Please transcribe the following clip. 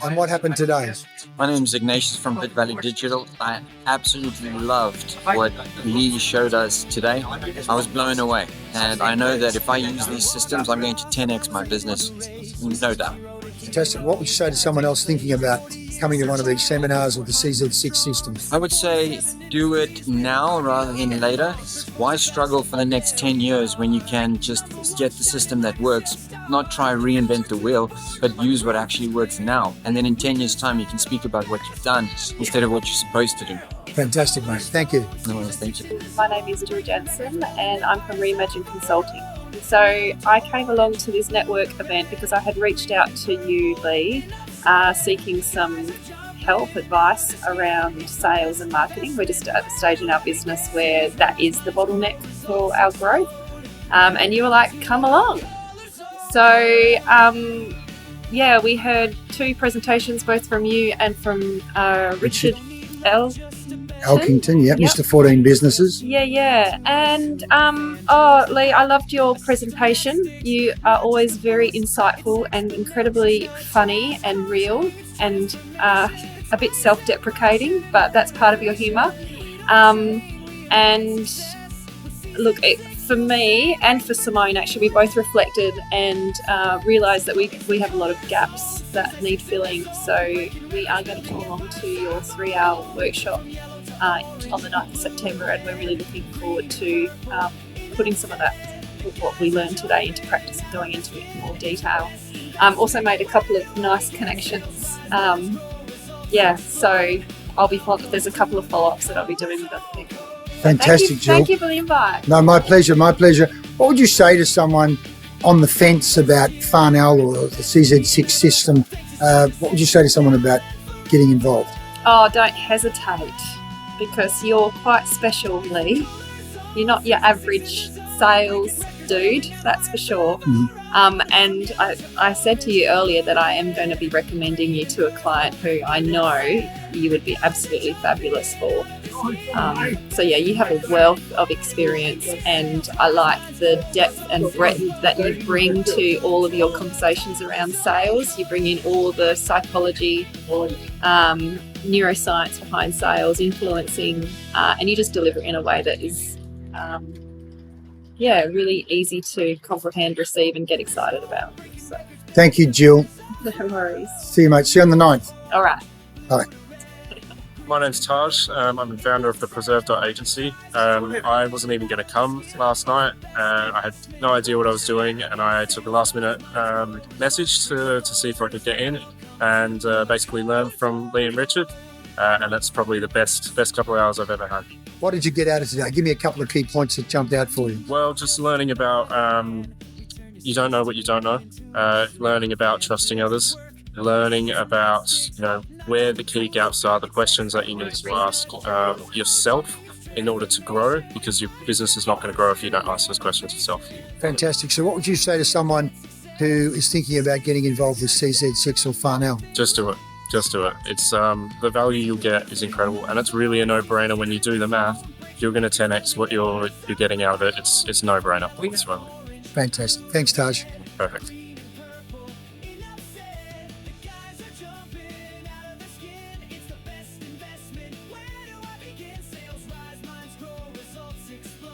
And what happened today? My name is Ignatius from Bit Valley Digital. I absolutely loved what Leigh showed us today. I was blown away, and I know that if I use these systems, I'm going to 10x my business, no doubt. Fantastic. What would you say to someone else thinking about coming to one of these seminars with the CZ6 systems? I would say do it now rather than later. Why struggle for the next 10 years when you can just get the system that works, not try reinvent the wheel, but use what actually works now. And then in 10 years' time, you can speak about what you've done instead of what you're supposed to do. Fantastic, mate. Thank you. No worries, thank you. My name is Jill Jensen and I'm from Reimagine Consulting. So I came along to this network event because I had reached out to you, Leigh, seeking some help, advice around sales and marketing. We're just at the stage in our business where that is the bottleneck for our growth. And you were like, come along. So, we heard two presentations, both from you and from Richard Elkington, yep. Mr. 14 Businesses. Yeah. And, Leigh, I loved your presentation. You are always very insightful and incredibly funny and real and a bit self-deprecating, but that's part of your humour. And look, for me and for Simone, actually, we both reflected and realised that we have a lot of gaps that need filling. So we are going to come along to your 3-hour workshop on the 9th of September, and we're really looking forward to putting some of that, what we learned today, into practice and going into it in more detail. Also made a couple of nice connections. So I'll be there's a couple of follow-ups that I'll be doing with other people. Fantastic, Jill. Thank you for the invite. No, my pleasure. What would you say to someone on the fence about Farnell or the CZ6 system? What would you say to someone about getting involved? Oh, don't hesitate, because you're quite special, Leigh. You're not your average sales dude, that's for sure. And I said to you earlier that I am going to be recommending you to a client who I know you would be absolutely fabulous for. You have a wealth of experience, and I like the depth and breadth that you bring to all of your conversations around sales. You bring in all the psychology, neuroscience behind sales, influencing, and you just deliver it in a way that is really easy to comprehend, receive and get excited about. So Thank you, Jill. no worries. See you, mate. See you on the 9th. All right. Bye. My name's Taj. I'm the founder of the Preserve Agency. I wasn't even going to come last night. I had no idea what I was doing, and I took a last-minute message to see if I could get in and basically learn from Leigh and Richard. And that's probably the best couple of hours I've ever had. What did you get out of today? Give me a couple of key points that jumped out for you. Well, just learning about you don't know what you don't know. Learning about trusting others. Learning about where the key gaps are, the questions that you need to ask yourself in order to grow, because your business is not going to grow if you don't ask those questions yourself. Fantastic. So what would you say to someone who is thinking about getting involved with CZ6 or Farnell? Just do it. It's the value you'll get is incredible, and it's really a no-brainer when you do the math. You're going to 10x what you're getting out of it. It's no-brainer. It's fun. Fantastic. Thanks, Taj. Perfect.